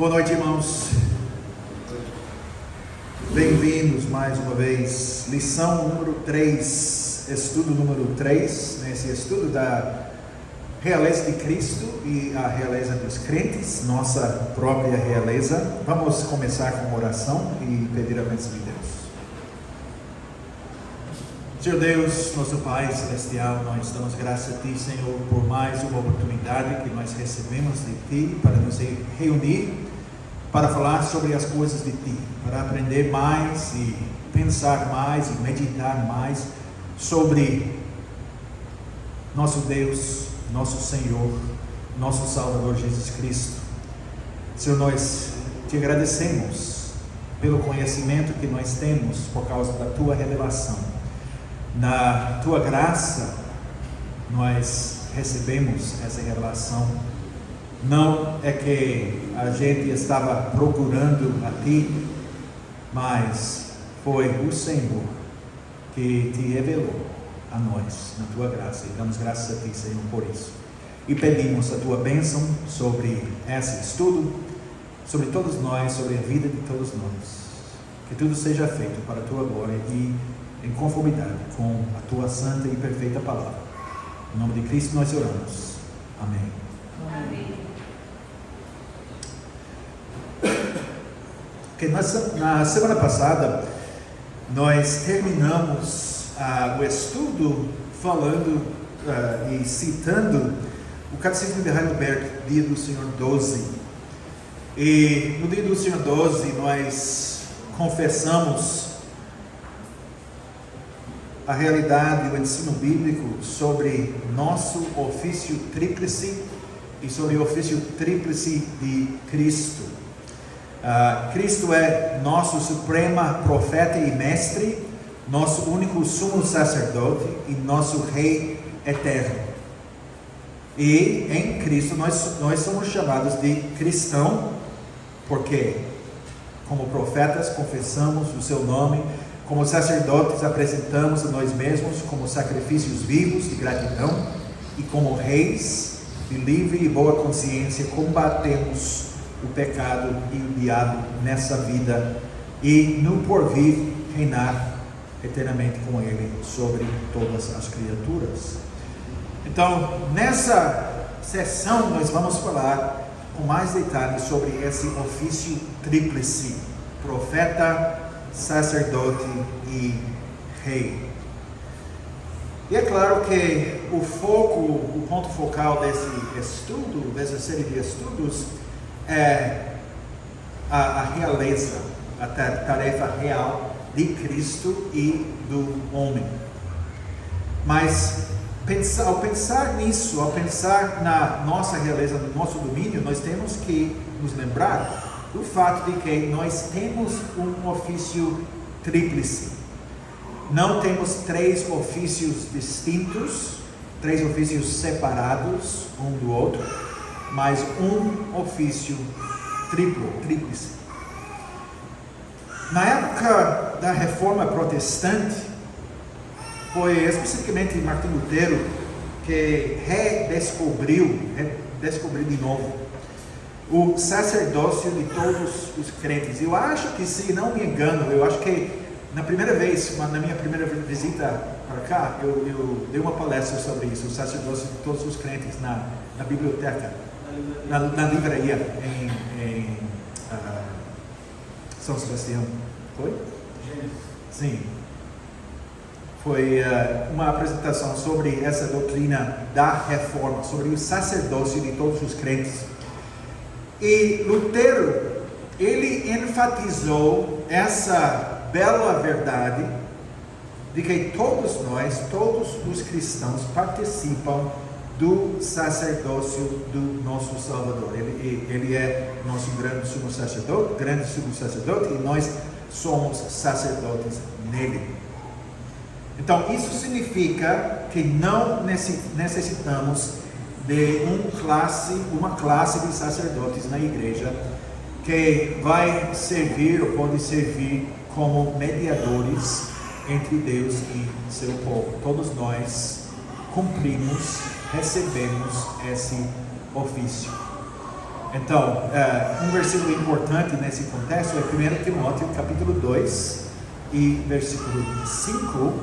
Boa noite, irmãos. Bem-vindos mais uma vez. Lição número 3, estudo número 3, nesse estudo da realeza de Cristo e a realeza dos crentes, nossa própria realeza. Vamos começar com uma oração e pedir a bênção de Deus. Senhor Deus, nosso Pai Celestial, nós damos graças a Ti, Senhor, por mais uma oportunidade que nós recebemos de Ti para nos reunir, para falar sobre as coisas de Ti, para aprender mais e pensar mais e meditar mais sobre nosso Deus, nosso Senhor, nosso Salvador Jesus Cristo. Senhor, nós Te agradecemos pelo conhecimento que nós temos por causa da Tua revelação. Na Tua graça, nós recebemos essa revelação. Não é que a gente estava procurando a Ti, mas foi o Senhor que Te revelou a nós, na Tua graça. E damos graças a Ti, Senhor, por isso. E pedimos a Tua bênção sobre esse estudo, sobre todos nós, sobre a vida de todos nós. Que tudo seja feito para a Tua glória e em conformidade com a Tua santa e perfeita palavra. Em nome de Cristo nós oramos. Amém. Amém. Okay, na semana passada nós terminamos o estudo falando e citando o Catecismo de Heidelberg, Dia do Senhor 12. E no Dia do Senhor 12 nós confessamos a realidade e o ensino bíblico sobre nosso ofício tríplice e sobre o ofício tríplice de Cristo. Cristo é nosso supremo profeta e mestre, nosso único sumo sacerdote e nosso Rei eterno. E em Cristo nós somos chamados de cristão, porque como profetas confessamos o seu nome, como sacerdotes apresentamos a nós mesmos como sacrifícios vivos de gratidão, e como reis de livre e boa consciência combatemos o pecado e o diabo nessa vida e no porvir reinar eternamente com Ele sobre todas as criaturas. Então, nessa sessão nós vamos falar com mais detalhes sobre esse ofício tríplice: profeta, sacerdote e rei. E é claro que o ponto focal desse estudo, dessa série de estudos, é a realeza, a tarefa real de Cristo e do homem. Mas ao pensar nisso, ao pensar na nossa realeza, no nosso domínio, nós temos que nos lembrar do fato de que nós temos um ofício tríplice. Não temos três ofícios distintos, três ofícios separados um do outro, mas um ofício tríplice. Na época da Reforma Protestante, foi especificamente Martim Lutero que redescobriu de novo o sacerdócio de todos os crentes. Eu acho que, se não me engano, eu acho que na minha primeira visita para cá, eu dei uma palestra sobre isso, o sacerdócio de todos os crentes na biblioteca, na livraria em São Sebastião. Foi? Sim. Foi uma apresentação sobre essa doutrina da reforma, sobre o sacerdócio de todos os crentes. E Lutero, ele enfatizou essa bela verdade de que todos nós, todos os cristãos, participam do sacerdócio do nosso Salvador. Ele é nosso grande sumo sacerdote, e nós somos sacerdotes nele. Então, isso significa que não necessitamos de uma classe de sacerdotes na igreja que vai servir ou pode servir como mediadores entre Deus e seu povo. Todos nós cumprimos, recebemos esse ofício. Então, um versículo importante nesse contexto é 1 Timóteo, capítulo 2, e versículo 5.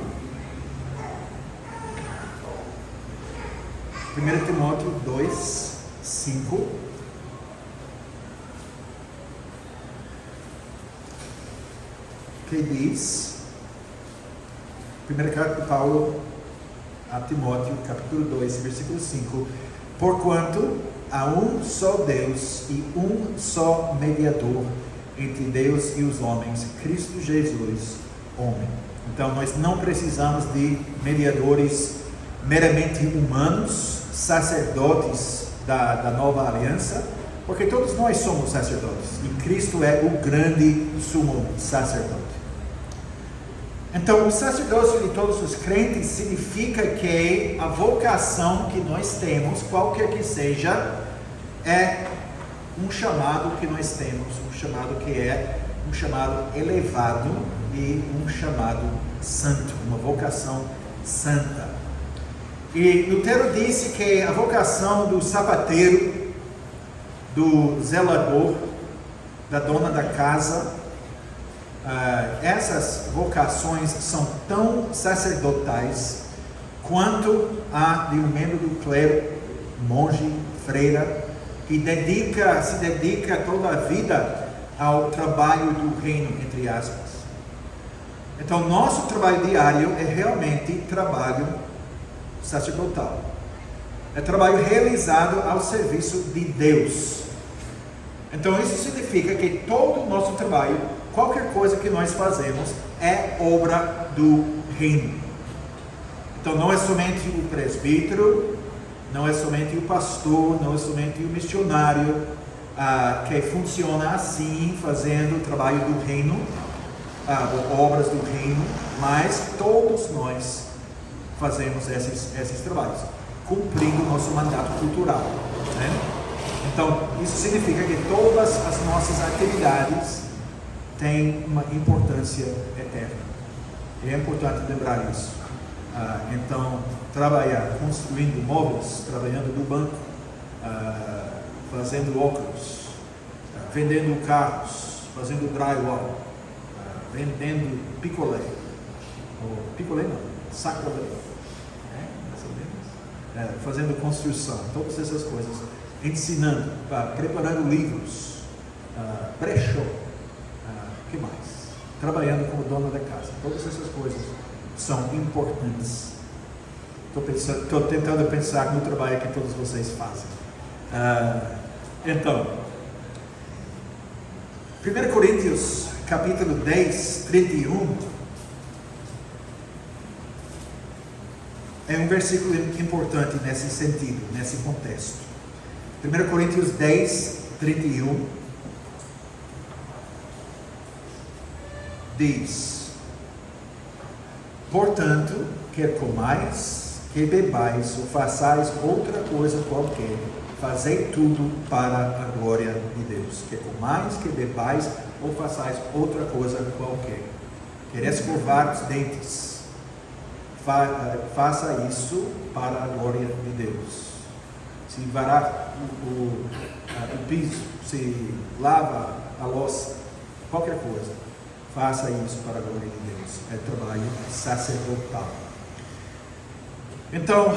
1 Timóteo 2, 5. Que diz, primeira carta de Paulo a Timóteo, capítulo 2, versículo 5. Porquanto há um só Deus e um só mediador entre Deus e os homens, Cristo Jesus, homem. Então, nós não precisamos de mediadores meramente humanos, sacerdotes da nova aliança, porque todos nós somos sacerdotes, e Cristo é o grande sumo sacerdote. Então, o sacerdócio de todos os crentes significa que a vocação que nós temos, qualquer que seja, é um chamado que nós temos, um chamado que é um chamado elevado e um chamado santo, uma vocação santa. E Lutero disse que a vocação do sapateiro, do zelador, da dona da casa, essas vocações são tão sacerdotais quanto a de um membro do clero, monge, freira, que se dedica toda a vida ao trabalho do reino, entre aspas. Então, nosso trabalho diário é realmente trabalho sacerdotal. É trabalho realizado ao serviço de Deus. Então, isso significa que todo o nosso trabalho, qualquer coisa que nós fazemos, é obra do reino. Então, não é somente o presbítero, não é somente o pastor, não é somente o missionário que funciona assim, fazendo o trabalho do reino, obras do reino, mas todos nós fazemos esses trabalhos, cumprindo o nosso mandato cultural, né? Então, isso significa que todas as nossas atividades têm uma importância eterna. É importante lembrar isso. Então, trabalhar construindo móveis, trabalhando no banco, fazendo óculos, vendendo carros, fazendo drywall, vendendo picolé, sacolé, fazendo construção, todas essas coisas, ensinando, preparando livros, brechó, que mais? Trabalhando como dono da casa, todas essas coisas são importantes. Estou tentando pensar no trabalho que todos vocês fazem. Então, 1 Coríntios, capítulo 10, 31, é um versículo importante nesse sentido, nesse contexto. 1 Coríntios 10, 31, diz: portanto, quer comais, quer bebais, ou façais outra coisa qualquer, fazei tudo para a glória de Deus. Quer comais, quer bebais, ou façais outra coisa qualquer. Quer escovar os dentes, faça isso para a glória de Deus. Se varar o piso, se lava a louça, qualquer coisa, faça isso para a glória de Deus. É trabalho sacerdotal. Então,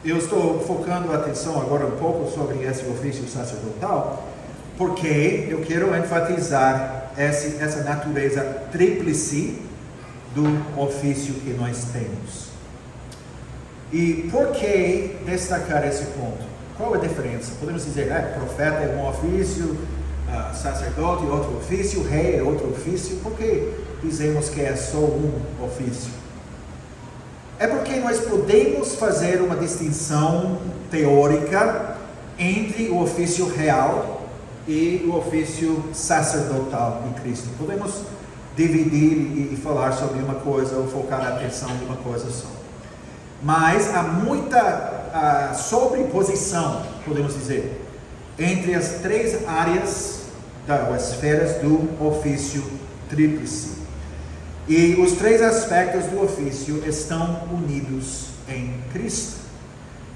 eu estou focando a atenção agora um pouco sobre esse ofício sacerdotal, porque eu quero enfatizar essa natureza tríplice do ofício que nós temos. E por que destacar esse ponto? Qual é a diferença? Podemos dizer, profeta é um ofício, sacerdote é outro ofício, rei é outro ofício. Por que dizemos que é só um ofício? É porque nós podemos fazer uma distinção teórica entre o ofício real e o ofício sacerdotal de Cristo. Podemos dividir e falar sobre uma coisa ou focar a atenção em uma coisa só. Mas há muita sobreposição, podemos dizer, entre as três áreas, as esferas do ofício tríplice. E os três aspectos do ofício estão unidos em Cristo,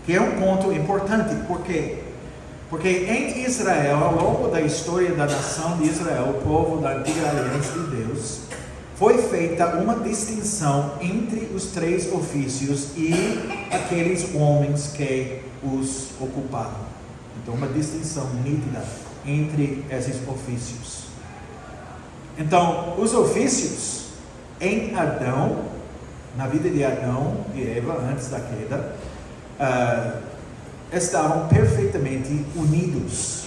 que é um ponto importante. Por quê? Porque em Israel, ao longo da história da nação de Israel, o povo da antiga aliança de Deus, foi feita uma distinção entre os 3 ofícios e aqueles homens que os ocupavam. Então, uma distinção nítida entre esses ofícios. Então, os ofícios em Adão, na vida de Adão e Eva, antes da queda, estavam perfeitamente unidos.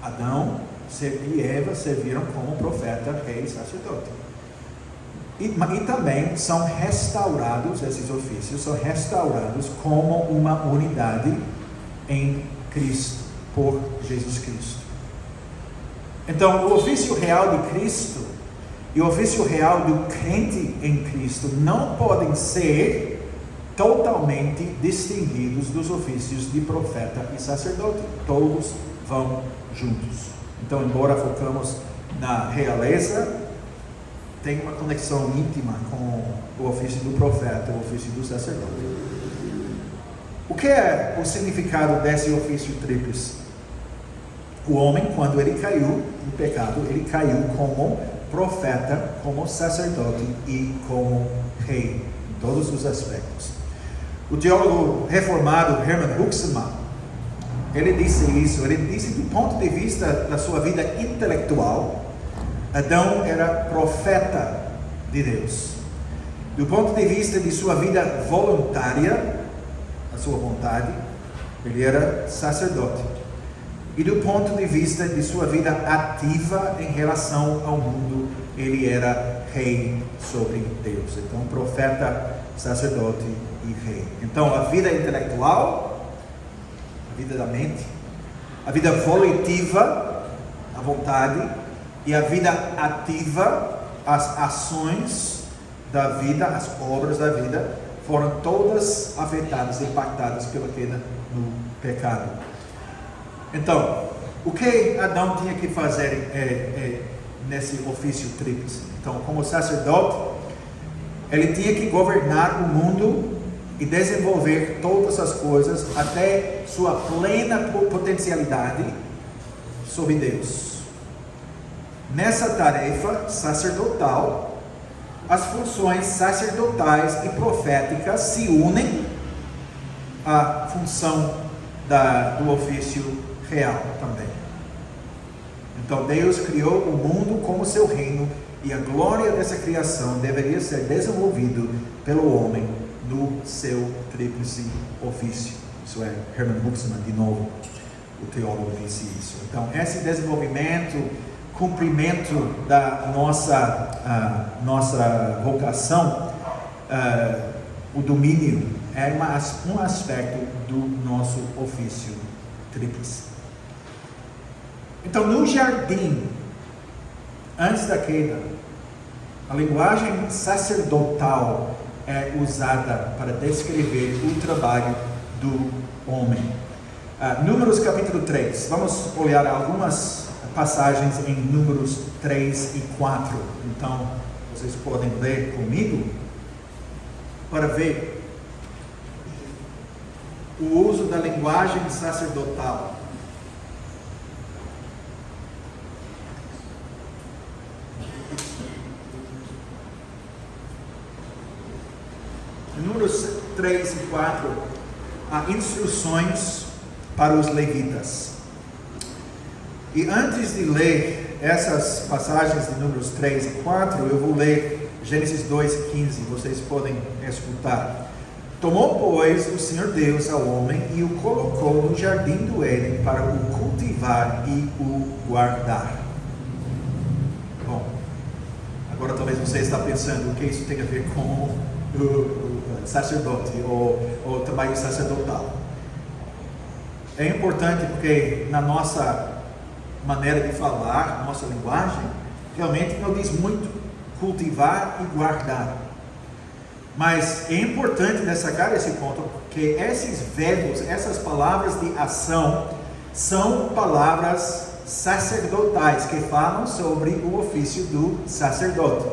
Adão e Eva serviram como profeta, rei e sacerdote. E também são restaurados, esses ofícios são restaurados como uma unidade em Cristo, por Jesus Cristo. Então, o ofício real de Cristo e o ofício real do crente em Cristo não podem ser totalmente distinguidos dos ofícios de profeta e sacerdote. Todos vão juntos. Então, embora focamos na realeza, tem uma conexão íntima com o ofício do profeta, o ofício do sacerdote. O que é o significado desse ofício tríplice? O homem, quando ele caiu no pecado, ele caiu como profeta, como sacerdote e como rei, em todos os aspectos. O teólogo reformado Hermann Huxman, ele disse isso, ele disse do ponto de vista da sua vida intelectual, Adão era profeta de Deus. Do ponto de vista de sua vida voluntária, a sua vontade, ele era sacerdote. E do ponto de vista de sua vida ativa em relação ao mundo, ele era rei sobre Deus. Então, profeta, sacerdote e rei. Então, a vida intelectual, a vida da mente, a vida volitiva, a vontade, e a vida ativa, as ações da vida, as obras da vida, foram todas afetadas, impactadas pela queda no pecado. Então, o que Adão tinha que fazer nesse ofício tríplice? Então, como sacerdote, ele tinha que governar o mundo e desenvolver todas as coisas até sua plena potencialidade sob Deus. Nessa tarefa sacerdotal, as funções sacerdotais e proféticas se unem à função do ofício real também. Então, Deus criou o mundo como seu reino e a glória dessa criação deveria ser desenvolvido pelo homem no seu tríplice ofício. Isso é Hermann Huxman, de novo, o teólogo disse isso. Então, esse desenvolvimento, cumprimento da nossa vocação, o domínio, é um aspecto do nosso ofício tríplice. Então, no jardim, antes da queda, a linguagem sacerdotal é usada para descrever o trabalho do homem. Números capítulo 3, vamos olhar algumas passagens em Números 3 e 4. Então, vocês podem ler comigo para ver o uso da linguagem sacerdotal. Em Números 3 e 4, há instruções para os levitas. E antes de ler essas passagens de Números 3 e 4, eu vou ler Gênesis 2:15, vocês podem escutar. Tomou, pois, o Senhor Deus ao homem e o colocou no jardim do Éden para o cultivar e o guardar. Bom, agora talvez você está pensando o que isso tem a ver com o sacerdote ou o trabalho sacerdotal. É importante porque na nossa maneira de falar, nossa linguagem, realmente não diz muito cultivar e guardar. Mas é importante destacar esse ponto, porque esses verbos, essas palavras de ação, são palavras sacerdotais, que falam sobre o ofício do sacerdote.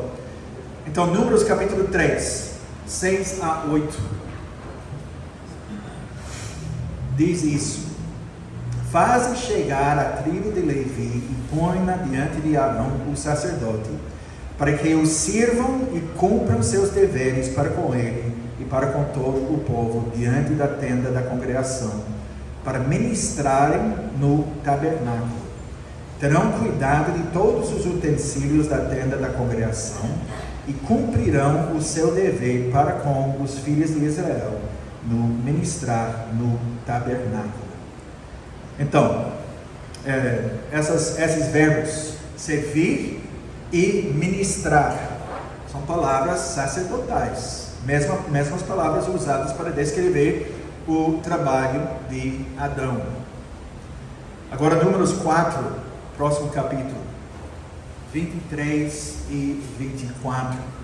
Então, Números capítulo 3, 6 a 8, diz isso. faze chegar a tribo de Levi e põe-na diante de Arão, o sacerdote, para que o sirvam e cumpram seus deveres para com ele e para com todo o povo diante da tenda da congregação, para ministrarem no tabernáculo. Terão cuidado de todos os utensílios da tenda da congregação e cumprirão o seu dever para com os filhos de Israel no ministrar no tabernáculo. Então, esses verbos, servir e ministrar, são palavras sacerdotais, mesmas palavras usadas para descrever o trabalho de Adão. Agora, Números 4, próximo capítulo, 23 e 24.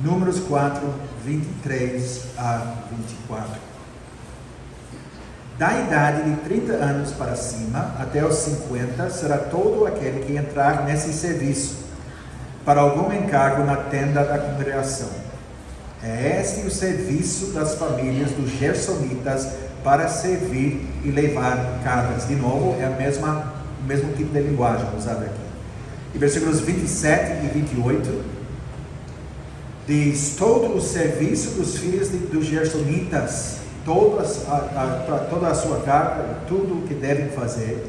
Números 4, 23 a 24. Da idade de 30 anos para cima, até os 50, será todo aquele que entrar nesse serviço, para algum encargo na tenda da congregação. É este o serviço das famílias dos gersonitas para servir e levar cargas. De novo, é o mesmo tipo de linguagem usado aqui. E versículos 27 e 28. Diz: todo o serviço dos filhos dos gersonitas, toda a sua carga, tudo o que devem fazer,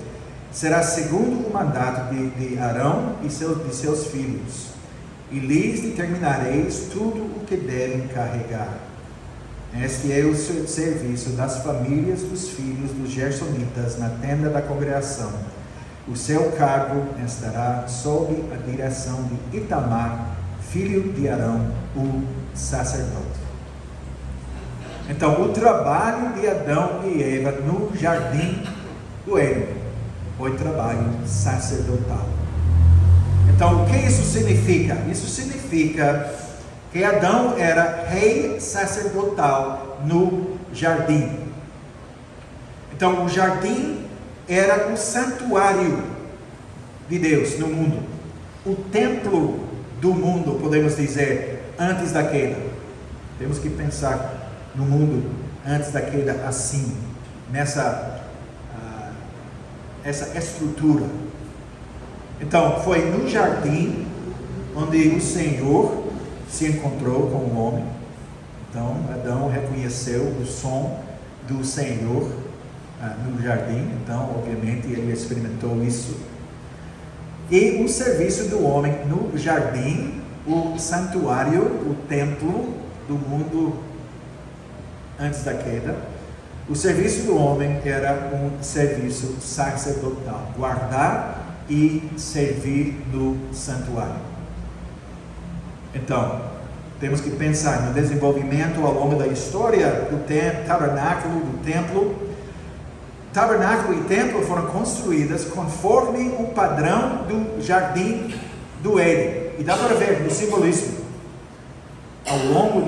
será segundo o mandato de Arão e de seus filhos, e lhes determinareis tudo o que devem carregar. Este é o serviço das famílias dos filhos dos gersonitas na tenda da congregação. O seu cargo estará sob a direção de Itamar, filho de Arão, o sacerdote. Então, o trabalho de Adão e Eva no jardim do Éden foi trabalho sacerdotal. Então, o que isso significa? Isso significa que Adão era rei sacerdotal no jardim. Então, o jardim era o santuário de Deus no mundo, o templo do mundo, podemos dizer, antes da queda. Temos que pensar no mundo antes da queda assim, essa estrutura. Então, foi no jardim onde o Senhor se encontrou com o homem. Então, Adão reconheceu o som do Senhor no jardim. Então, obviamente, ele experimentou isso. E o serviço do homem no jardim, o santuário, o templo do mundo antes da queda, o serviço do homem era um serviço sacerdotal, guardar e servir no santuário. Então, temos que pensar no desenvolvimento ao longo da história do tabernáculo, do templo. Tabernáculo e templo foram construídas conforme o padrão do jardim do Éden. E dá para ver no simbolismo, ao longo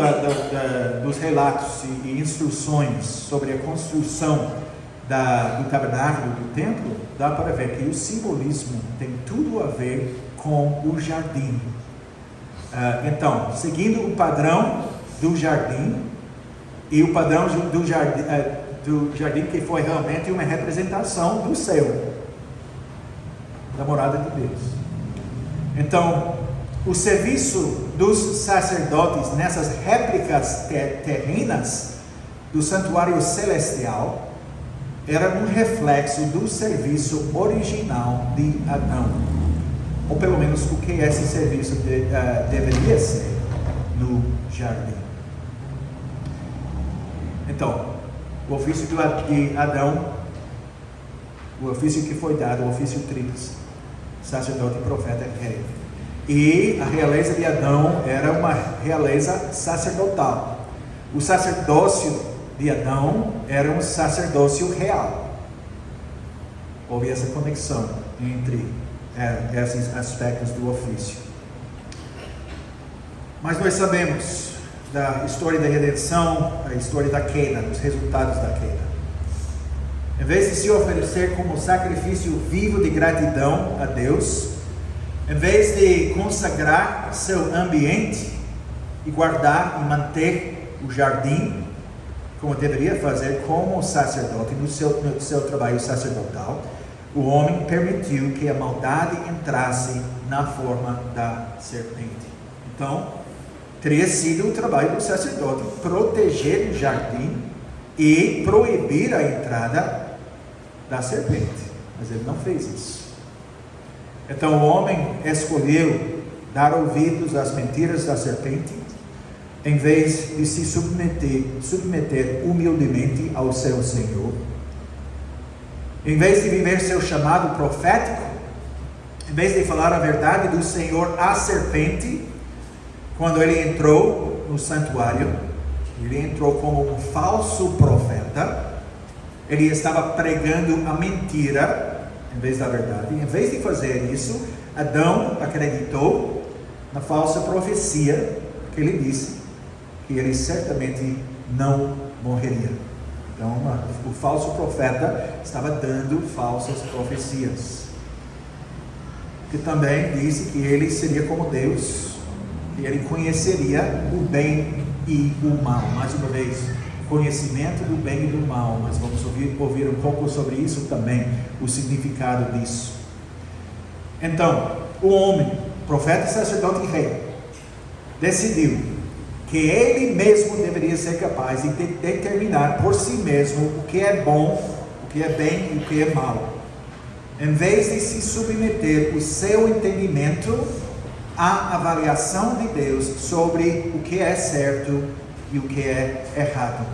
dos relatos e instruções sobre a construção do tabernáculo e do templo, dá para ver que o simbolismo tem tudo a ver com o jardim. Então, seguindo o padrão do jardim, e o padrão do jardim que foi realmente uma representação do céu, da morada de Deus. Então, o serviço dos sacerdotes nessas réplicas terrenas do santuário celestial era um reflexo do serviço original de Adão, ou pelo menos o que esse serviço deveria ser no jardim. Então, o ofício de Adão, o ofício que foi dado, o ofício tríplice, sacerdote, profeta e rei. E a realeza de Adão era uma realeza sacerdotal. O sacerdócio de Adão era um sacerdócio real. Houve essa conexão entre esses aspectos do ofício. Mas nós sabemos da história da redenção, a história da queda, dos resultados da queda. Em vez de se oferecer como sacrifício vivo de gratidão a Deus, em vez de consagrar seu ambiente e guardar e manter o jardim, como deveria fazer como sacerdote no seu trabalho sacerdotal, o homem permitiu que a maldade entrasse na forma da serpente. Então, teria sido o trabalho do sacerdote proteger o jardim e proibir a entrada da serpente, mas ele não fez isso. Então o homem escolheu dar ouvidos às mentiras da serpente, em vez de se submeter humildemente ao seu Senhor. Em vez de viver seu chamado profético, em vez de falar a verdade do Senhor à serpente, quando ele entrou no santuário, ele entrou como um falso profeta, ele estava pregando a mentira em vez da verdade. Em vez de fazer isso, Adão acreditou na falsa profecia que ele disse que ele certamente não morreria. Então, o falso profeta estava dando falsas profecias. Que também disse que ele seria como Deus, que ele conheceria o bem e o mal. Mais uma vez, conhecimento do bem e do mal. Mas vamos ouvir um pouco sobre isso também, o significado disso. Então, o homem, profeta, sacerdote e rei, decidiu que ele mesmo deveria ser capaz de determinar por si mesmo o que é bom, o que é bem e o que é mal, em vez de se submeter o seu entendimento à avaliação de Deus sobre o que é certo e o que é errado.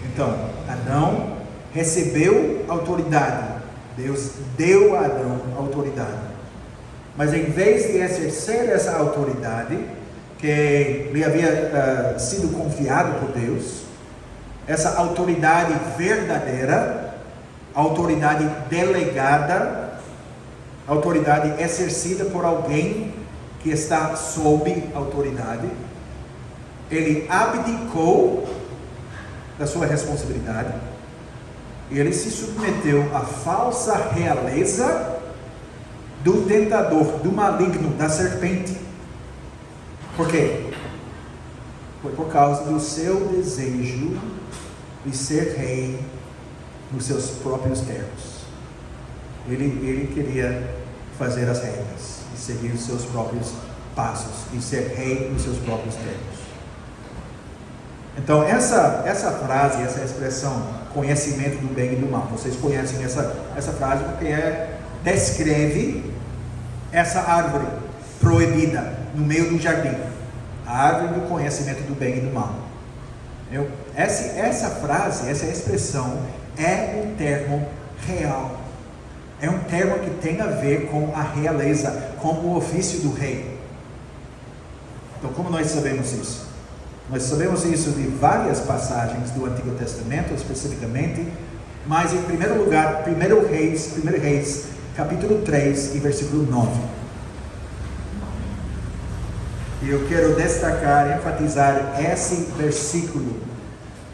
Então, Adão recebeu autoridade. Deus deu a Adão autoridade. Mas em vez de exercer essa autoridade que lhe havia sido confiado por Deus, essa autoridade verdadeira, autoridade delegada, autoridade exercida por alguém que está sob autoridade, ele abdicou da sua responsabilidade e ele se submeteu à falsa realeza do tentador, do maligno, da serpente. Por quê? Foi por causa do seu desejo de ser rei nos seus próprios termos. Ele queria fazer as regras e seguir os seus próprios passos e ser rei nos seus próprios termos. Então essa frase, essa expressão, conhecimento do bem e do mal, vocês conhecem essa frase porque descreve essa árvore proibida no meio do jardim, a árvore do conhecimento do bem e do mal. Essa frase, essa expressão é um termo real, é um termo que tem a ver com a realeza, com o ofício do rei. Então, como nós sabemos isso? Nós sabemos isso de várias passagens do Antigo Testamento, especificamente, mas em primeiro lugar, 1 Reis, capítulo 3 e versículo 9. E eu quero destacar, enfatizar esse versículo,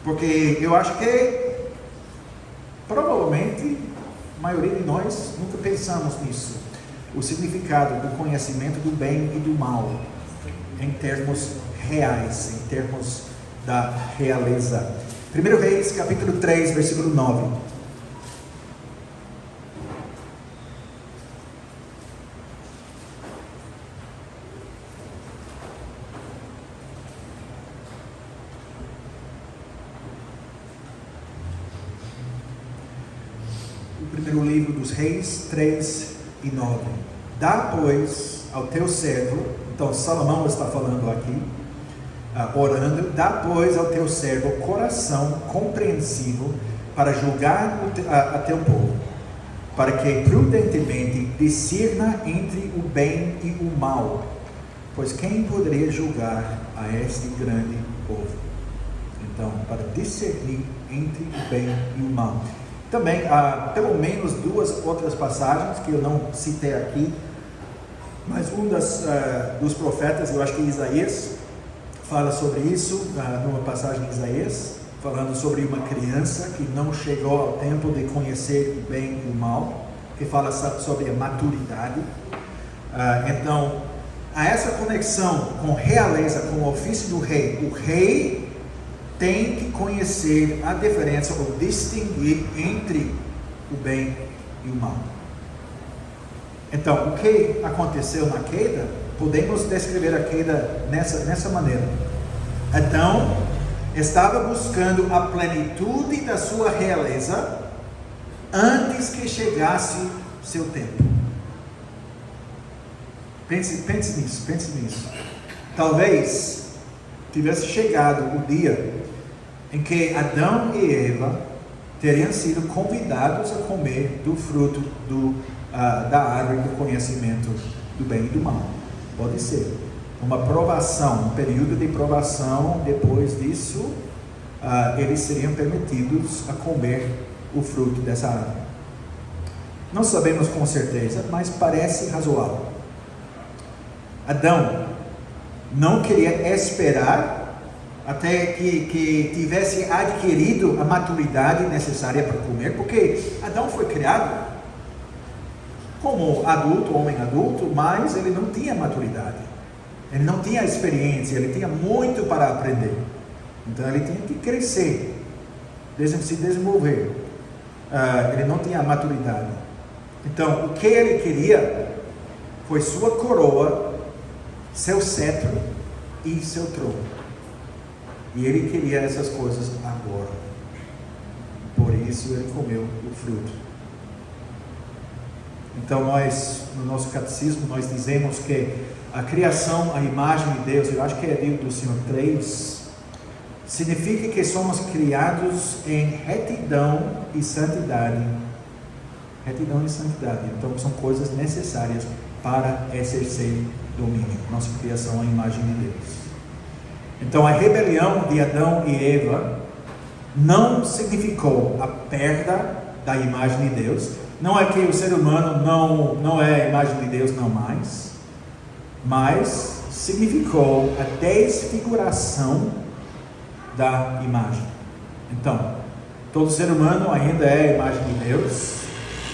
porque eu acho que provavelmente a maioria de nós nunca pensamos nisso, o significado do conhecimento do bem e do mal, em termos reais, em termos da realeza. 1 Reis, capítulo 3, versículo 9. O primeiro livro dos Reis, 3 e 9. Dá, pois, ao teu servo, então Salomão está falando aqui, orando, dá, pois, ao teu servo coração compreensivo para julgar a teu povo, para que prudentemente discirna entre o bem e o mal, pois quem poderia julgar a este grande povo? Então, para discernir entre o bem e o mal. Também há pelo menos duas outras passagens que eu não citei aqui, mas um dos profetas, eu acho que Isaías, fala sobre isso, numa passagem de Isaías, falando sobre uma criança que não chegou ao tempo de conhecer o bem e o mal, que fala sobre a maturidade. Então, há essa conexão com realeza, com o ofício do rei. O rei tem que conhecer a diferença ou distinguir entre o bem e o mal. Então, o que aconteceu na queda, podemos descrever a queda nessa maneira. Adão estava buscando a plenitude da sua realeza antes que chegasse seu tempo. Pense nisso. Talvez tivesse chegado o dia em que Adão e Eva teriam sido convidados a comer do fruto da árvore do conhecimento do bem e do mal. Pode ser uma provação, um período de provação. Depois disso, eles seriam permitidos a comer o fruto dessa árvore. Não sabemos com certeza, mas parece razoável. Adão não queria esperar até que tivesse adquirido a maturidade necessária para comer, porque Adão foi criado como adulto, homem adulto, mas ele não tinha maturidade, ele não tinha experiência, ele tinha muito para aprender. Então ele tinha que crescer, se desenvolver. Ele não tinha maturidade. Então o que ele queria foi sua coroa, seu cetro e seu trono. E ele queria essas coisas agora. Por isso ele comeu o fruto. Então nós, no nosso catecismo, nós dizemos que a criação, a imagem de Deus, eu acho que é livro do Senhor 3, significa que somos criados em retidão e santidade. Retidão e santidade. Então são coisas necessárias para exercer domínio. Nossa criação é a imagem de Deus. Então a rebelião de Adão e Eva não significou a perda da imagem de Deus. Não é que o ser humano não é a imagem de Deus, não mais. Mas significou a desfiguração da imagem. Então, todo ser humano ainda é a imagem de Deus.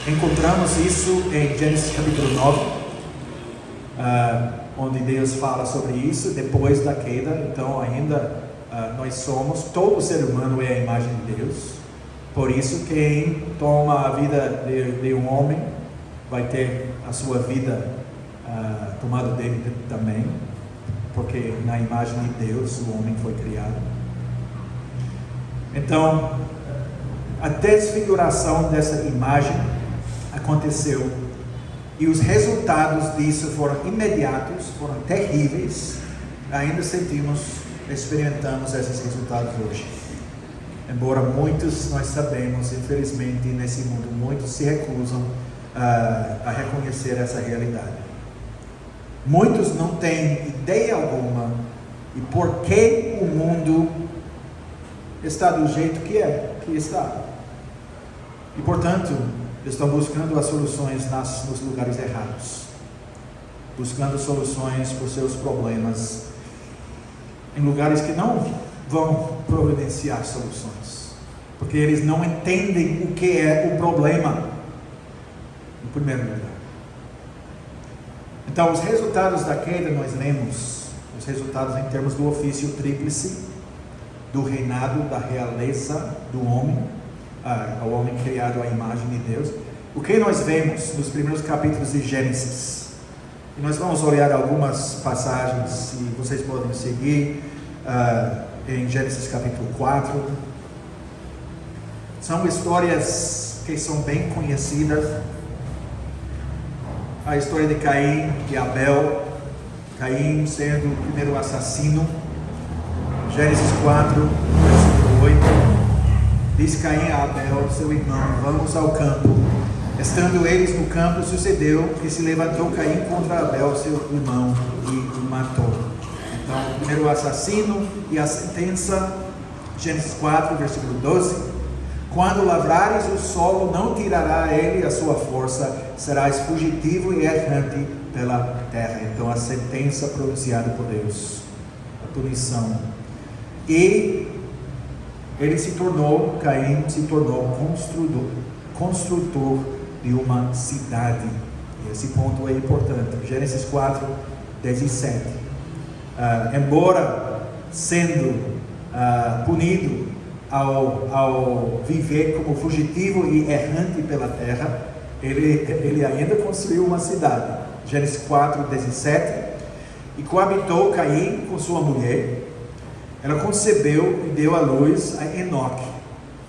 Encontramos isso em Gênesis capítulo 9. Onde Deus fala sobre isso depois da queda. Então ainda nós somos, todo ser humano é a imagem de Deus. Por isso quem toma a vida de um homem vai ter a sua vida tomada dele também, porque na imagem de Deus o homem foi criado. Então a desfiguração dessa imagem aconteceu. E os resultados disso foram imediatos, foram terríveis. Ainda experimentamos esses resultados hoje. Embora muitos, nós sabemos, infelizmente, nesse mundo, muitos se recusam a reconhecer essa realidade. Muitos não têm ideia alguma de por que o mundo está do jeito que está. E, portanto, estão buscando as soluções nos lugares errados, buscando soluções para os seus problemas em lugares que não vão providenciar soluções, porque eles não entendem o que é o problema, em primeiro lugar. Então, os resultados da queda, nós lemos os resultados em termos do ofício tríplice, do reinado, da realeza do homem, ao homem criado à imagem de Deus. O que nós vemos nos primeiros capítulos de Gênesis? E nós vamos olhar algumas passagens, se vocês podem seguir, em Gênesis capítulo 4. São histórias que são bem conhecidas. A história de Caim e Abel, Caim sendo o primeiro assassino. Gênesis 4, versículo 8. Diz Caim a Abel, seu irmão: vamos ao campo. Estando eles no campo, sucedeu que se levantou Caim contra Abel, seu irmão, e o matou. Então, o primeiro assassino e a sentença, Gênesis 4, versículo 12. Quando lavrares o solo, não tirará ele a sua força, serás fugitivo e errante pela terra. Então, a sentença pronunciada por Deus, a punição. E ele Caim se tornou construtor de uma cidade. E esse ponto é importante. Gênesis 4, 17. Embora sendo punido ao viver como fugitivo e errante pela terra, ele ainda construiu uma cidade. Gênesis 4, 17. E coabitou Caim com sua mulher. Ela concebeu e deu à luz a Enoque.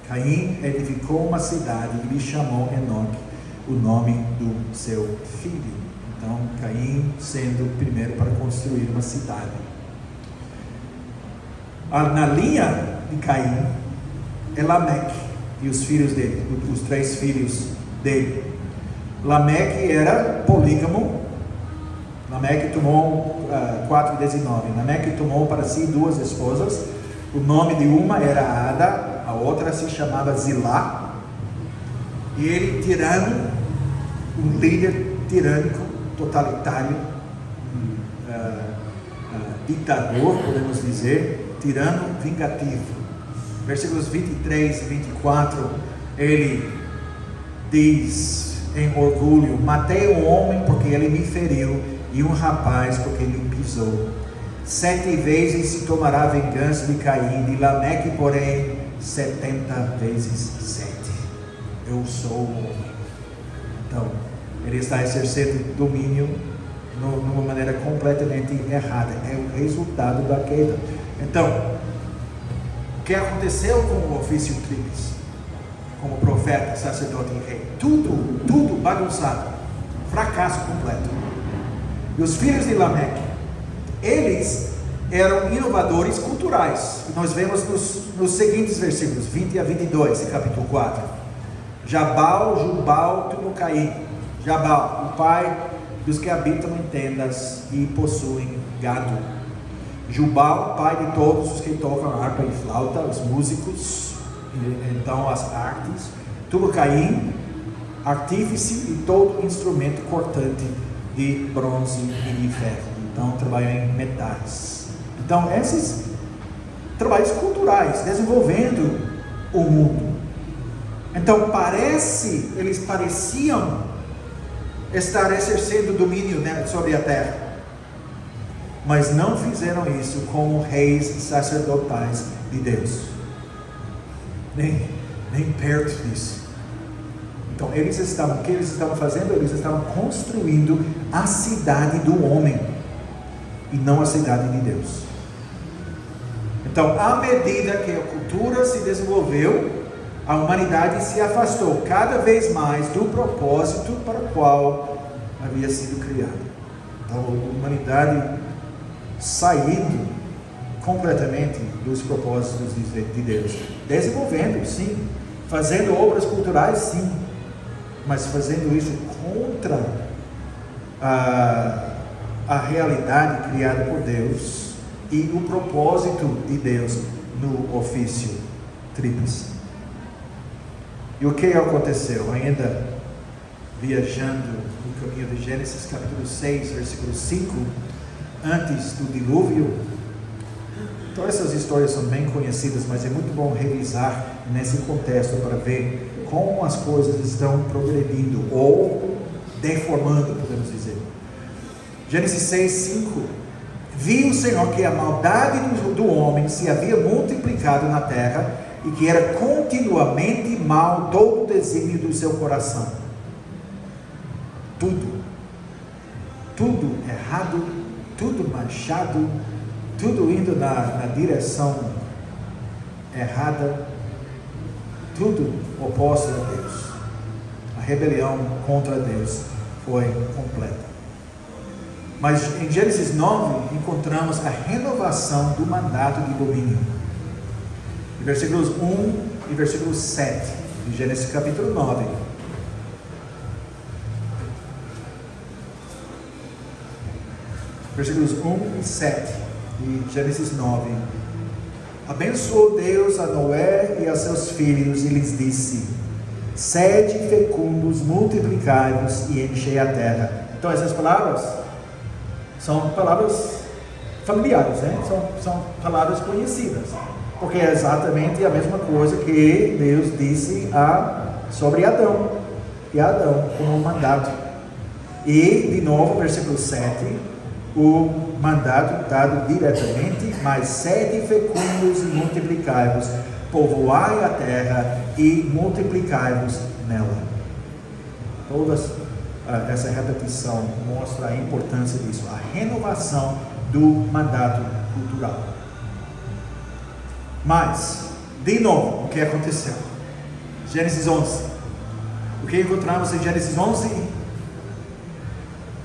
Caim edificou uma cidade e lhe chamou Enoque, o nome do seu filho. Então, Caim sendo o primeiro para construir uma cidade. Na linha de Caim é Lameque e os filhos dele, os 3 filhos dele. Lameque era polígamo. Lameque tomou 4:19. Lameque tomou para si 2 esposas. O nome de uma era Ada, a outra se chamava Zilá. E ele, tirano, um líder tirânico, totalitário, ditador, podemos dizer, tirano vingativo. Versículos 23 e 24, ele diz em orgulho: matei um homem porque ele me feriu, e um rapaz porque ele me pisou. 7 vezes se tomará vingança de Caim, de Lameque, porém 70 vezes 7. Eu sou o homem. Então, ele está exercendo domínio de uma maneira completamente errada. É o resultado da queda. Então, o que aconteceu com o ofício tríplice? Como profeta, sacerdote e rei? Tudo bagunçado. Fracasso completo. E os filhos de Lameque, eles eram inovadores culturais. Nós vemos nos seguintes versículos, 20 a 22, capítulo 4. Jabal, Jubal, Tunucaí. Jabal, o pai dos que habitam em tendas e possuem gado. Jubal, pai de todos os que tocam harpa e flauta, os músicos, então as artes. Tunucaí, artífice e todo instrumento cortante de bronze e de ferro. Então trabalham em metais. Então esses trabalhos culturais, desenvolvendo o mundo. Então eles pareciam estar exercendo domínio, né, sobre a terra, mas não fizeram isso como reis sacerdotais de Deus, nem perto disso. Então o que eles estavam fazendo? Eles estavam construindo a cidade do homem e não a cidade de Deus. Então, à medida que a cultura se desenvolveu, a humanidade se afastou cada vez mais do propósito para o qual havia sido criada. Então, a humanidade saindo completamente dos propósitos de Deus, desenvolvendo, sim, fazendo obras culturais, sim, mas fazendo isso contra a realidade criada por Deus e o propósito de Deus no ofício tríplice. E o que aconteceu? Ainda viajando no caminho de Gênesis, capítulo 6, versículo 5, antes do dilúvio. Então essas histórias são bem conhecidas, mas é muito bom revisar nesse contexto para ver como as coisas estão progredindo ou deformando, podemos dizer. Gênesis 6, 5. Viu o Senhor que a maldade do homem se havia multiplicado na terra e que era continuamente mal todo o desígnio do seu coração. Tudo errado, tudo manchado, tudo indo na direção errada, tudo oposto a Deus. A rebelião contra Deus foi completa. Mas em Gênesis 9 encontramos a renovação do mandato de domínio. Em versículos 1 e versículo 7 de Gênesis capítulo 9. Versículos 1 e 7 de Gênesis 9. Abençoou Deus a Noé e a seus filhos e lhes disse: sede fecundos, multiplicai-vos e enchei a terra. Então essas palavras são palavras familiares, né? São palavras conhecidas, porque é exatamente a mesma coisa que Deus disse sobre Adão, como um mandato. E de novo, versículo 7, o mandato dado diretamente, mas sede fecundos e multiplicai-vos, povoai a terra e multiplicai-vos nela. Toda essa repetição mostra a importância disso, a renovação do mandato cultural. Mas, de novo, o que aconteceu? Gênesis 11. O que encontramos em Gênesis 11?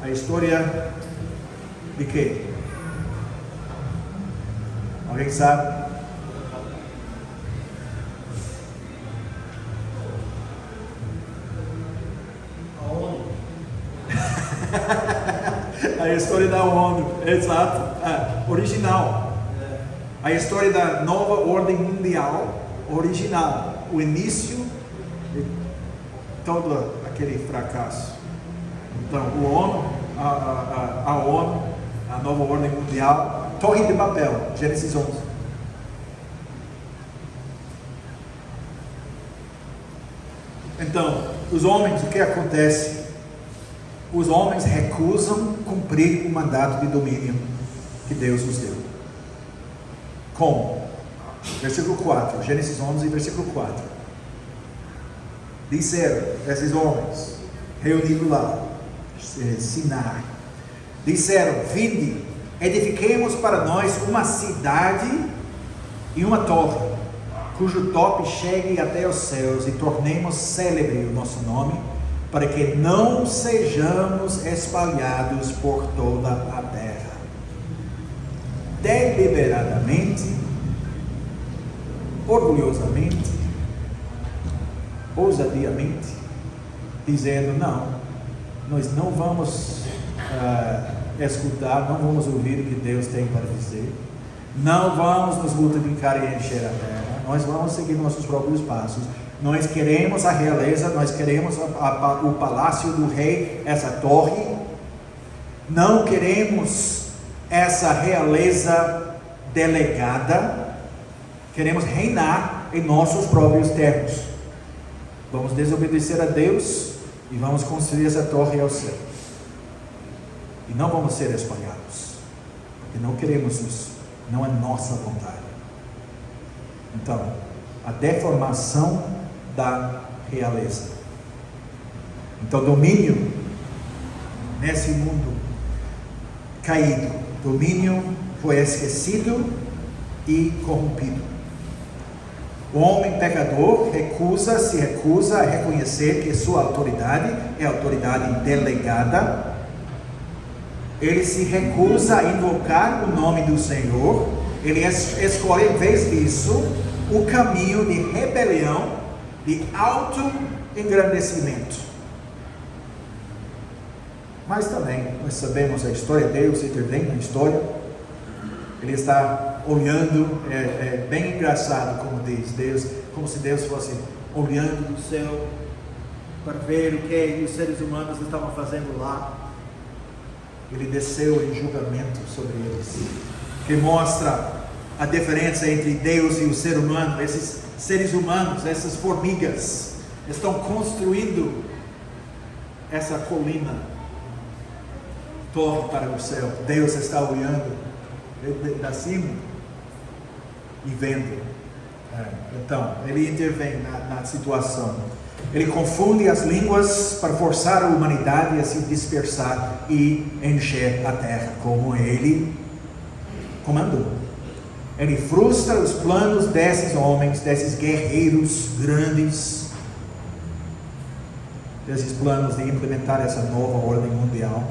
A história de quê? Alguém sabe? A história da ONU, exato, original. A história da nova ordem mundial, original. O início de todo aquele fracasso. Então, a ONU, a nova ordem mundial, Torre de Babel, Gênesis 11. Então, os homens, o que acontece? Os homens recusam cumprir o mandato de domínio que Deus os deu. Como? Versículo 4, Gênesis 11, versículo 4. Disseram esses homens, reunidos lá, Sinai, disseram: vinde, edifiquemos para nós uma cidade e uma torre, cujo tope chegue até os céus, e tornemos célebre o nosso nome, para que não sejamos espalhados por toda a terra. Deliberadamente, orgulhosamente, ousadiamente, dizendo: não, nós não vamos escutar, não vamos ouvir o que Deus tem para dizer, não vamos nos multiplicar e encher a terra, nós vamos seguir nossos próprios passos. Nós queremos a realeza, nós queremos o palácio do rei, essa torre. Não queremos essa realeza delegada. Queremos reinar em nossos próprios termos. Vamos desobedecer a Deus e vamos construir essa torre ao céu. E não vamos ser espalhados, porque não queremos isso, não é nossa vontade. Então, a deformação da realeza. Então, domínio nesse mundo caído, domínio foi esquecido e corrompido. O homem pecador se recusa a reconhecer que sua autoridade é autoridade delegada. Ele se recusa a invocar o nome do Senhor. Ele escolhe, em vez disso, o caminho de rebelião, de auto-engrandecimento. Mas também nós sabemos a história. Deus intervém na história. Ele está olhando, é bem engraçado como diz Deus, como se Deus fosse olhando do céu para ver o que os seres humanos estavam fazendo lá. Ele desceu em julgamento sobre eles, que mostra a diferença entre Deus e o ser humano. Esses seres humanos, essas formigas, estão construindo essa colina, torre para o céu. Deus está olhando da cima e vendo. Então, ele intervém na situação. Ele confunde as línguas para forçar a humanidade a se dispersar e encher a terra, como ele comandou. Ele frustra os planos desses homens, desses guerreiros grandes, desses planos de implementar essa nova ordem mundial,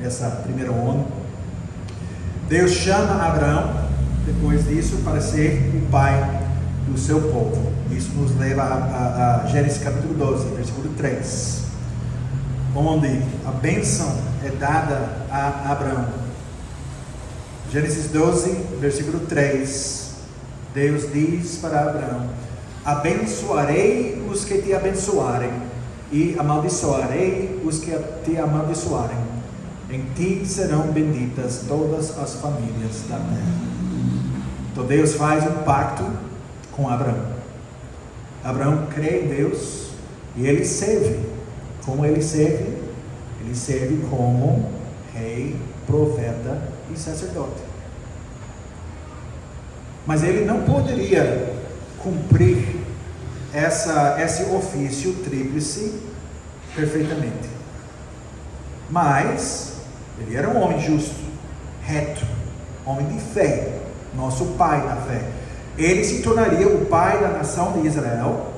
essa primeira ONU. Deus chama Abraão, depois disso, para ser o pai do seu povo. Isso nos leva a Gênesis capítulo 12, versículo 3, onde a bênção é dada a Abraão. Gênesis 12, versículo 3, Deus diz para Abraão: abençoarei os que te abençoarem, e amaldiçoarei os que te amaldiçoarem. Em ti serão benditas todas as famílias da terra. Então Deus faz um pacto com Abraão. Abraão crê em Deus e ele serve. Como ele serve? Ele serve como rei, profeta e sacerdote. Mas ele não poderia cumprir esse ofício tríplice perfeitamente. Mas ele era um homem justo, reto, homem de fé, nosso pai na fé. Ele se tornaria o pai da nação de Israel,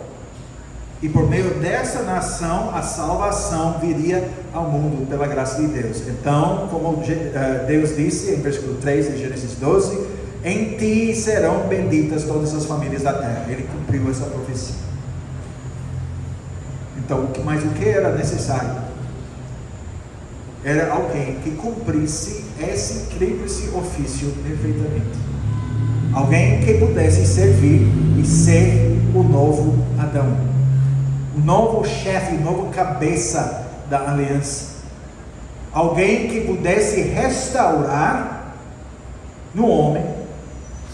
e por meio dessa nação a salvação viria ao mundo pela graça de Deus. Então, como Deus disse em versículo 3 de Gênesis 12, em ti serão benditas todas as famílias da terra. Ele cumpriu essa profecia. Então, mas o que era necessário? Era alguém que cumprisse esse tríplice ofício perfeitamente. Alguém que pudesse servir e ser o novo Adão, o novo chefe, o novo cabeça da aliança. Alguém que pudesse restaurar no homem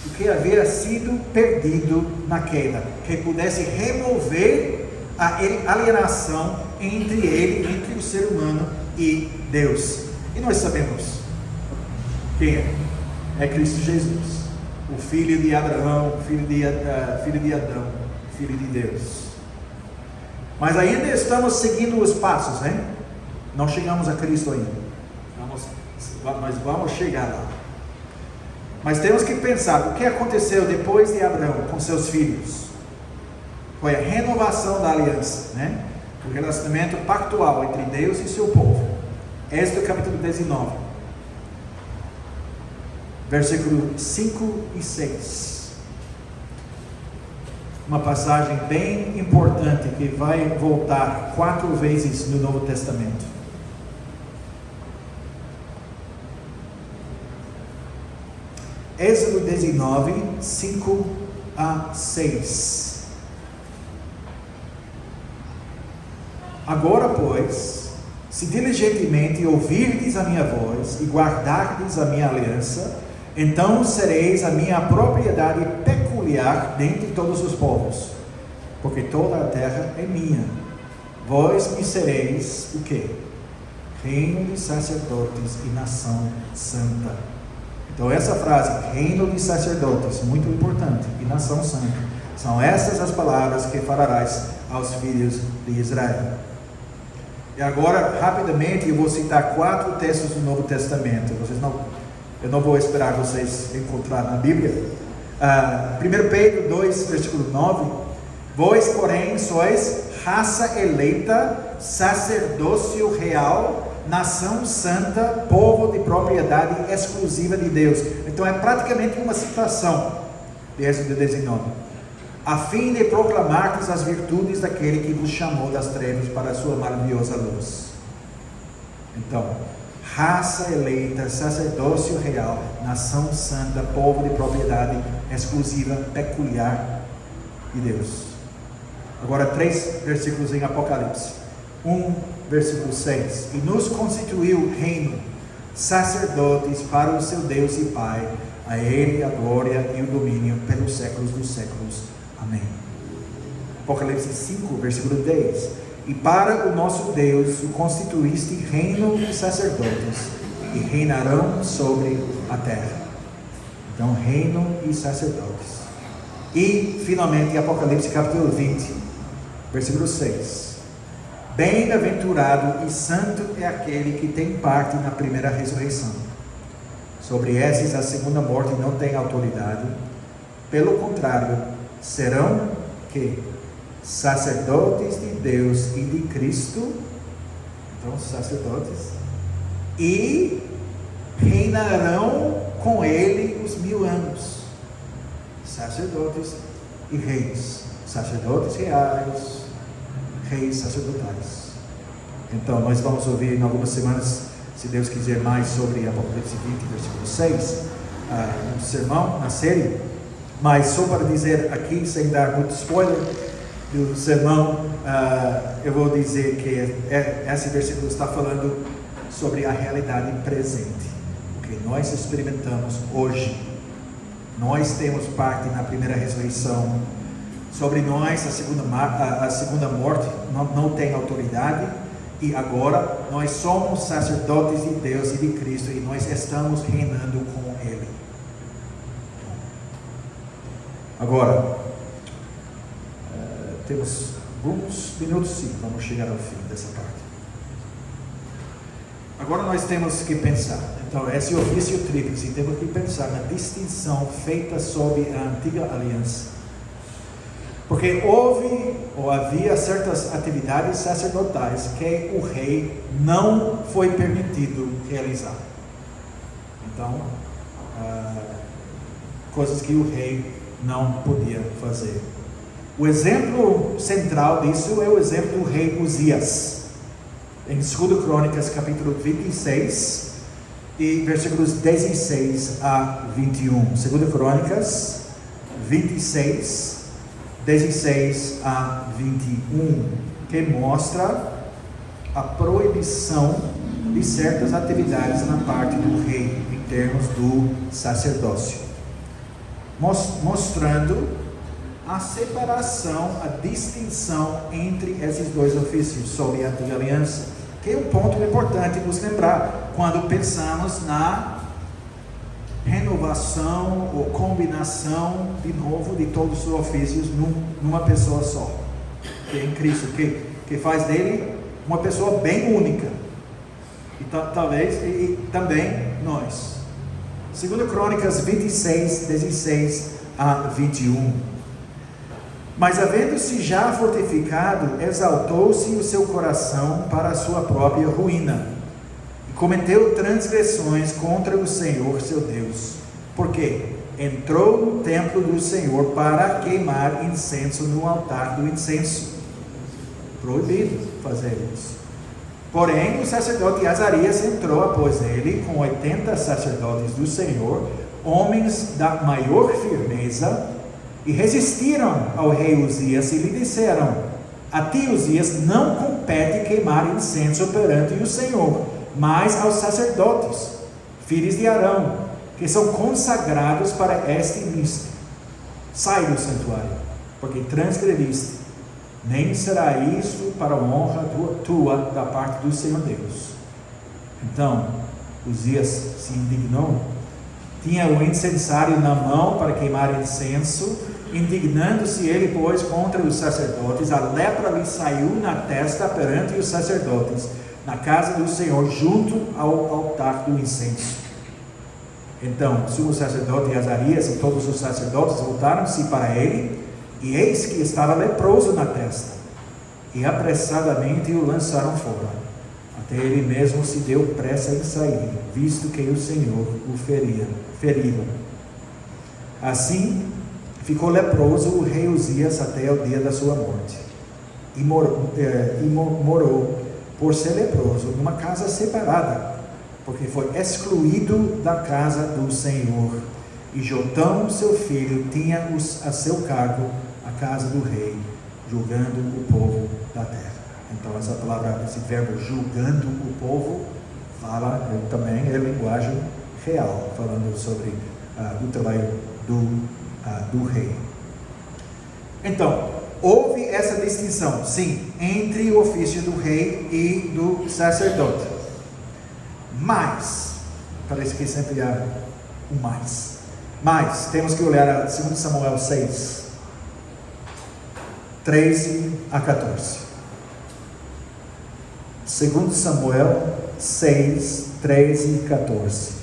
o que havia sido perdido na queda, que pudesse remover a alienação entre ele, entre o ser humano e Deus. E nós sabemos quem é? É Cristo Jesus, o filho de Abraão, filho de Adão, filho de Deus. Mas ainda estamos seguindo os passos, hein? Não chegamos a Cristo ainda. Nós vamos chegar lá. Mas temos que pensar, o que aconteceu depois de Abraão com seus filhos? Foi a renovação da aliança, né? O relacionamento pactual entre Deus e seu povo. Êxodo capítulo 19, versículo 5 e 6. Uma passagem bem importante que vai voltar 4 vezes no Novo Testamento. Êxodo 19, 5 a 6. Agora, pois, se diligentemente ouvirdes a minha voz e guardardes a minha aliança, então sereis a minha propriedade peculiar dentre todos os povos, porque toda a terra é minha. Vós me sereis o quê? Reino de sacerdotes e nação santa. Então essa frase, reino de sacerdotes, muito importante, e nação santa, são essas as palavras que falarás aos filhos de Israel. E agora, rapidamente, eu vou citar 4 textos do Novo Testamento. Eu não vou esperar vocês encontrar na Bíblia. 1 Pedro 2, versículo 9. Vós, porém, sois raça eleita, sacerdócio real, nação santa, povo de propriedade exclusiva de Deus. Então é praticamente uma citação de Êxodo 19. A fim de proclamardes as virtudes daquele que vos chamou das trevas para a sua maravilhosa luz. Então, raça eleita, sacerdócio real, nação santa, povo de propriedade exclusiva, peculiar de Deus. Agora 3 versículos em Apocalipse. 1, versículo 6. E nos constituiu reino, sacerdotes para o seu Deus e Pai. A Ele a glória e o domínio pelos séculos dos séculos. Amém. Apocalipse 5, versículo 10. E para o nosso Deus o constituíste reino de sacerdotes, e reinarão sobre a terra. Então, reino e sacerdotes. E, finalmente, Apocalipse capítulo 20, versículo 6. Bem-aventurado e santo é aquele que tem parte na primeira ressurreição. Sobre esses a segunda morte não tem autoridade. Pelo contrário, serão que sacerdotes de Deus e de Cristo. Então, sacerdotes, e reinarão com ele os 1000 anos. Sacerdotes e reis, sacerdotes reais, reis sacerdotais. Então nós vamos ouvir em algumas semanas, se Deus quiser, mais sobre Apocalipse 20, versículo 6, um sermão na série. Mas só para dizer aqui, sem dar muito spoiler do sermão, eu vou dizer que esse versículo está falando sobre a realidade presente, o que nós experimentamos hoje. Nós temos parte na primeira ressurreição. Sobre nós a segunda morte não tem autoridade, E agora nós somos sacerdotes de Deus e de Cristo e nós estamos reinando com Ele. Agora, temos alguns minutos, sim, vamos chegar ao fim dessa parte. Agora nós temos que pensar, então, esse ofício tríplice, temos que pensar na distinção feita sob a antiga aliança. Porque havia certas atividades sacerdotais que o rei não foi permitido realizar. Então, coisas que o rei não podia fazer. O exemplo central disso é o exemplo do rei Uzias. Em 2 Crônicas, capítulo 26, e versículos 16 a 21. 2 Crônicas 26, 16 a 21, que mostra a proibição de certas atividades na parte do rei, em termos do sacerdócio, mostrando a separação, a distinção entre esses dois ofícios sob a antiga aliança, que é um ponto importante nos lembrar quando pensamos na renovação ou combinação de novo de todos os ofícios numa pessoa só, que é em Cristo, que faz dele uma pessoa bem única, e talvez e também nós. 2 Crônicas 26, 16 a 21. Mas havendo-se já fortificado, exaltou-se o seu coração para a sua própria ruína, e cometeu transgressões contra o Senhor seu Deus, porque entrou no templo do Senhor para queimar incenso no altar do incenso. Proibido fazer isso. Porém, o sacerdote Azarias entrou após ele com 80 sacerdotes do Senhor, homens da maior firmeza, e resistiram ao rei Uzias e lhe disseram: a ti, Uzias, não compete queimar incenso perante o Senhor, mas aos sacerdotes, filhos de Arão, que são consagrados para este misto. Sai do santuário, porque transgrediste. Nem será isso para a honra tua da parte do Senhor Deus. Então, Uzias se indignou, tinha o incensário na mão para queimar incenso. Indignando-se ele, pois, contra os sacerdotes, a lepra lhe saiu na testa perante os sacerdotes, na casa do Senhor, junto ao altar do incenso. Então, o sumo sacerdote Azarias e todos os sacerdotes voltaram-se para ele, e eis que estava leproso na testa, e apressadamente o lançaram fora. Até ele mesmo se deu pressa em sair, visto que o Senhor o ferira. Assim, ficou leproso o rei Uzias até o dia da sua morte, e morou, por ser leproso, numa casa separada, porque foi excluído da casa do Senhor. E Jotão, seu filho, tinha a seu cargo a casa do rei, julgando o povo da terra. Então, essa palavra, esse verbo julgando o povo, fala também é linguagem real, falando sobre o trabalho do rei. Então, houve essa distinção, sim, entre o ofício do rei e do sacerdote. Mas, parece que sempre há um mais. Mas, temos que olhar a 2 Samuel 6, 13 a 14. 2 Samuel 6, 13 e 14.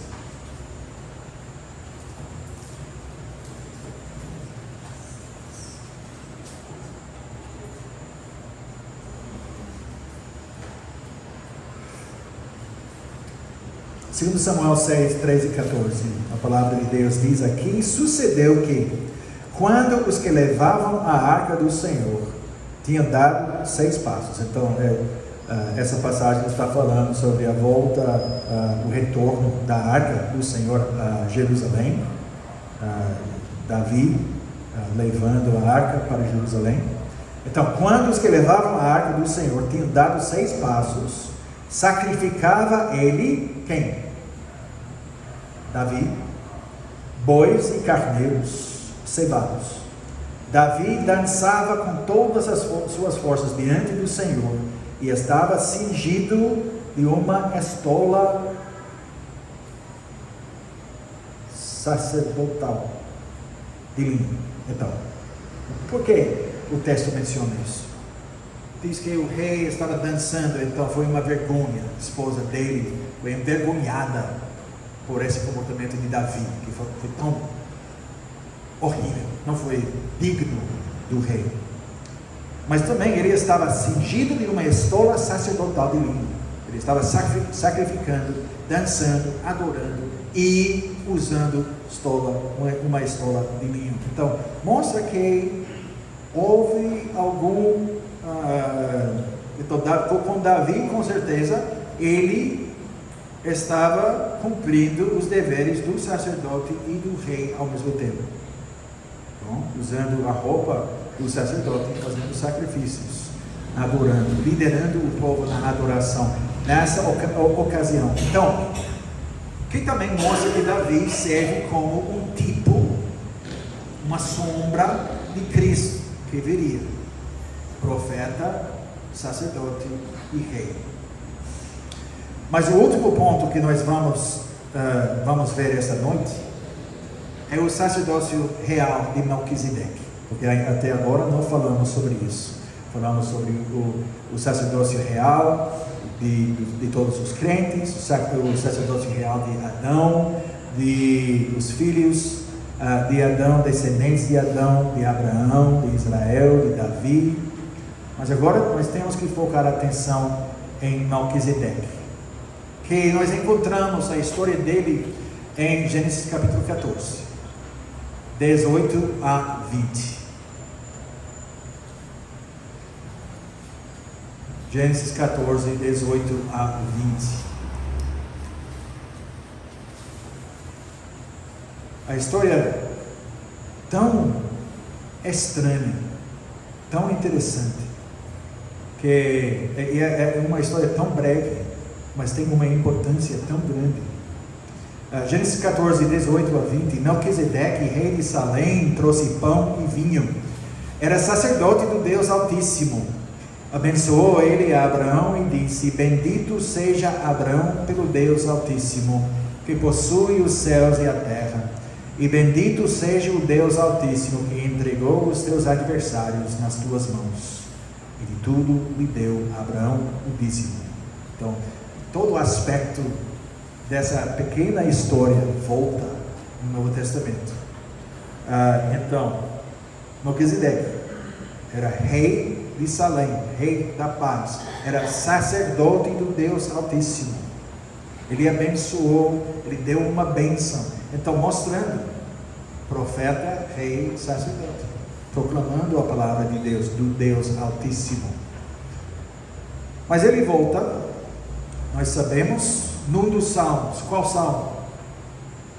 Segundo Samuel 6, 13 e 14, a palavra de Deus diz aqui: sucedeu que, quando os que levavam a arca do Senhor tinham dado 6 passos, então essa passagem está falando sobre a volta, o retorno da arca do Senhor a Jerusalém, Davi levando a arca para Jerusalém. Então, quando os que levavam a arca do Senhor tinham dado 6 passos, sacrificava ele quem? Davi, bois e carneiros cevados. Davi dançava com todas as suas forças diante do Senhor, e estava cingido de uma estola sacerdotal de linho. Então, por que o texto menciona isso? Diz que o rei estava dançando, então foi uma vergonha. A esposa dele foi envergonhada por esse comportamento de Davi, que foi tão horrível, não foi digno do rei. Mas também ele estava cingido de uma estola sacerdotal de linho. Ele estava sacrificando, dançando, adorando e usando uma estola de linho. Então, mostra que houve algum... então, com Davi, com certeza, ele estava cumprindo os deveres do sacerdote e do rei ao mesmo tempo. Então, usando a roupa do sacerdote, fazendo sacrifícios, adorando, liderando o povo na adoração nessa ocasião. Então, que também mostra que Davi serve como um tipo, uma sombra de Cristo que viria, profeta, sacerdote e rei. Mas o último ponto que nós vamos ver esta noite é o sacerdócio real de Melquisedeque, porque até agora não falamos sobre isso. Falamos sobre o sacerdócio real de todos os crentes, o sacerdócio real de Adão, dos filhos de Adão, descendentes de Adão, de Abraão, de Israel, de Davi. Mas agora nós temos que focar a atenção em Melquisedeque, que nós encontramos a história dele em Gênesis capítulo 14, 18 a 20. Gênesis 14, 18 a 20. A história tão estranha, tão interessante, que é uma história tão breve, mas tem uma importância tão grande. Gênesis 14, 18 a 20. Melquisedeque, rei de Salém, trouxe pão e vinho. Era sacerdote do Deus Altíssimo. Abençoou ele a Abraão e disse: bendito seja Abraão pelo Deus Altíssimo, que possui os céus e a terra. E bendito seja o Deus Altíssimo, que entregou os teus adversários nas tuas mãos. E de tudo lhe deu a Abraão o dízimo. Então, todo o aspecto dessa pequena história volta no Novo Testamento. Então, Melquisedeque era rei de Salém, rei da paz, era sacerdote do Deus Altíssimo. Ele abençoou, ele deu uma bênção. Então, mostrando, profeta, rei, sacerdote, proclamando a palavra de Deus, do Deus Altíssimo. Mas ele volta, nós sabemos, num dos salmos. Qual salmo?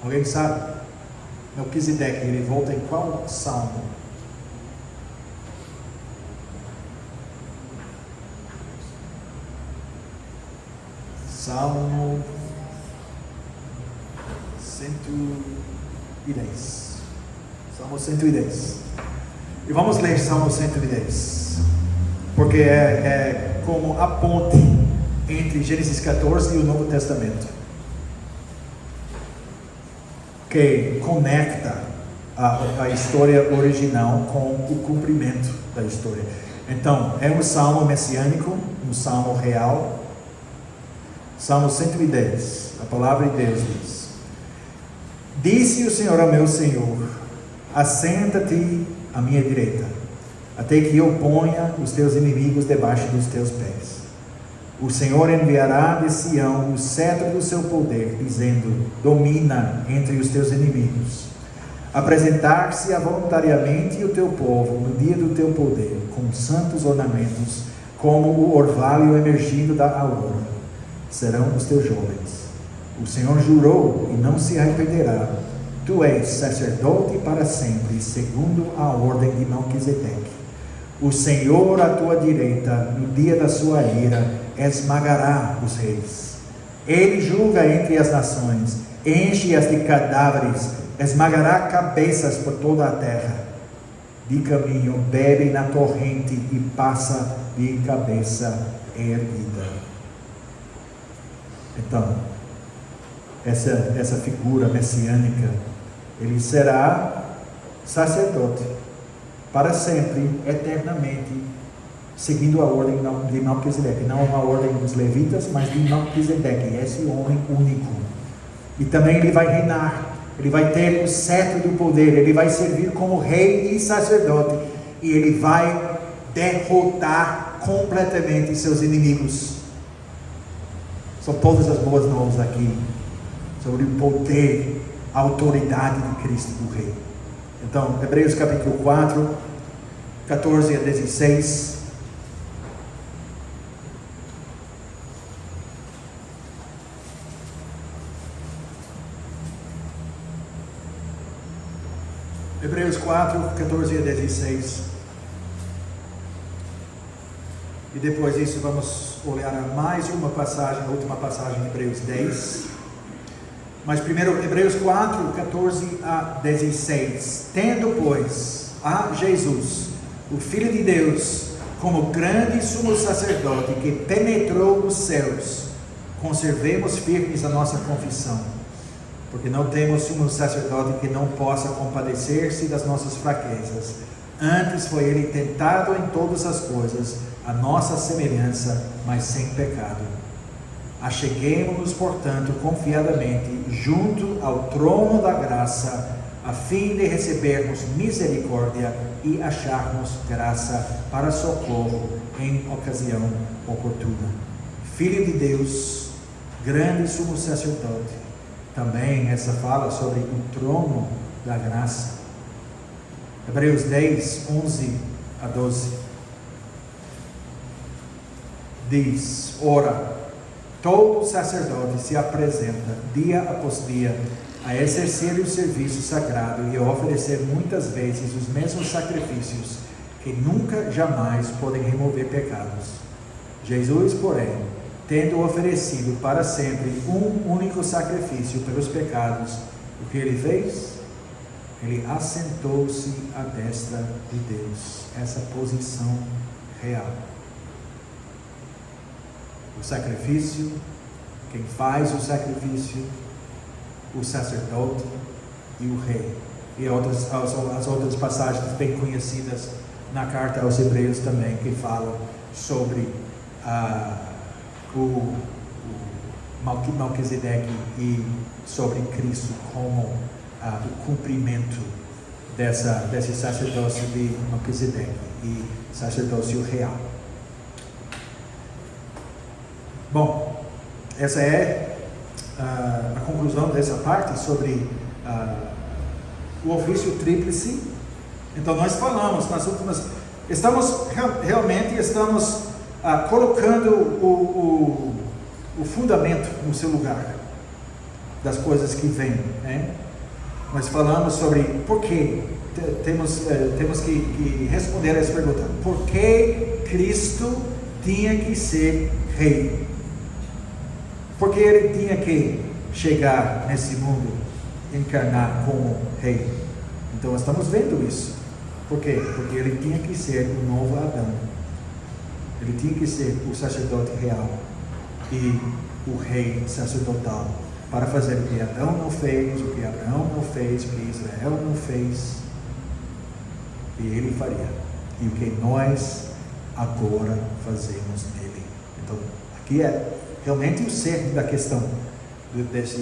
Alguém sabe? Melquisedeque, ele volta em qual salmo? Salmo 110. Salmo 110. E vamos ler Salmo 110, porque é como a ponte entre Gênesis 14 e o Novo Testamento, que conecta a história original com o cumprimento da história. Então, é um salmo messiânico, um salmo real. Salmo 110, a palavra de Deus diz: disse o Senhor ao meu Senhor: assenta-te à minha direita, até que eu ponha os teus inimigos debaixo dos teus pés. O Senhor enviará de Sião o cetro do seu poder, dizendo: domina entre os teus inimigos. Apresentar-se-á voluntariamente o teu povo no dia do teu poder, com santos ornamentos, como o orvalho emergindo da aurora. Serão os teus jovens. O Senhor jurou e não se arrependerá. Tu és sacerdote para sempre, segundo a ordem de Melquisedeque. O Senhor à tua direita, no dia da sua ira, esmagará os reis. Ele julga entre as nações, enche-as de cadáveres, esmagará cabeças por toda a terra. de caminho, bebe na torrente e passa de cabeça erguida. Então, essa figura messiânica, ele será sacerdote para sempre, eternamente, seguindo a ordem de Melquisedeque, não a ordem dos levitas, mas de Melquisedeque, esse homem único. E também ele vai reinar, ele vai ter o cetro do poder, ele vai servir como rei e sacerdote, e ele vai derrotar completamente seus inimigos. São todas as boas novas aqui, sobre o poder, a autoridade de Cristo, do rei. Então, Hebreus capítulo 4, 14 a 16. Hebreus 4, 14 a 16. E depois disso vamos olhar a mais uma passagem, a última passagem de Hebreus 10. Mas primeiro, Hebreus 4, 14 a 16. Tendo, pois, a Jesus, o Filho de Deus, como grande sumo sacerdote que penetrou os céus, conservemos firmes a nossa confissão, porque não temos sumo sacerdote que não possa compadecer-se das nossas fraquezas. Antes foi ele tentado em todas as coisas, a nossa semelhança, mas sem pecado. Acheguemo-nos, portanto, confiadamente junto ao trono da graça, a fim de recebermos misericórdia e acharmos graça para socorro em ocasião oportuna. Filho de Deus, grande sumo sacerdote. Também essa fala sobre o trono da graça. Hebreus 10, 11 a 12. Diz: ora, todo sacerdote se apresenta dia após dia a exercer o serviço sagrado e a oferecer muitas vezes os mesmos sacrifícios que nunca, jamais podem remover pecados. Jesus, porém, tendo oferecido para sempre um único sacrifício pelos pecados, o que ele fez? Ele assentou-se à destra de Deus. Essa posição real. O sacrifício, quem faz o sacrifício, o sacerdote e o rei. E as outras passagens bem conhecidas na carta aos Hebreus também, que falam sobre o Melquisedeque e sobre Cristo como o cumprimento desse sacerdócio de Melquisedeque e sacerdócio real. Bom, essa é a conclusão dessa parte sobre o ofício tríplice. Então nós falamos nas últimas, realmente estamos colocando o fundamento no seu lugar das coisas que vêm, né? Nós falamos sobre por que temos que responder essa pergunta: por que Cristo tinha que ser rei? Porque ele tinha que chegar nesse mundo, encarnar como rei. Então estamos vendo isso. Por quê? Porque ele tinha que ser o novo Adão. Ele tinha que ser o sacerdote real e o rei sacerdotal, para fazer o que Adão não fez, o que Abraão não fez, o que Israel não fez, e ele faria, e o que nós agora fazemos nele. Então aqui é realmente o centro da questão dessa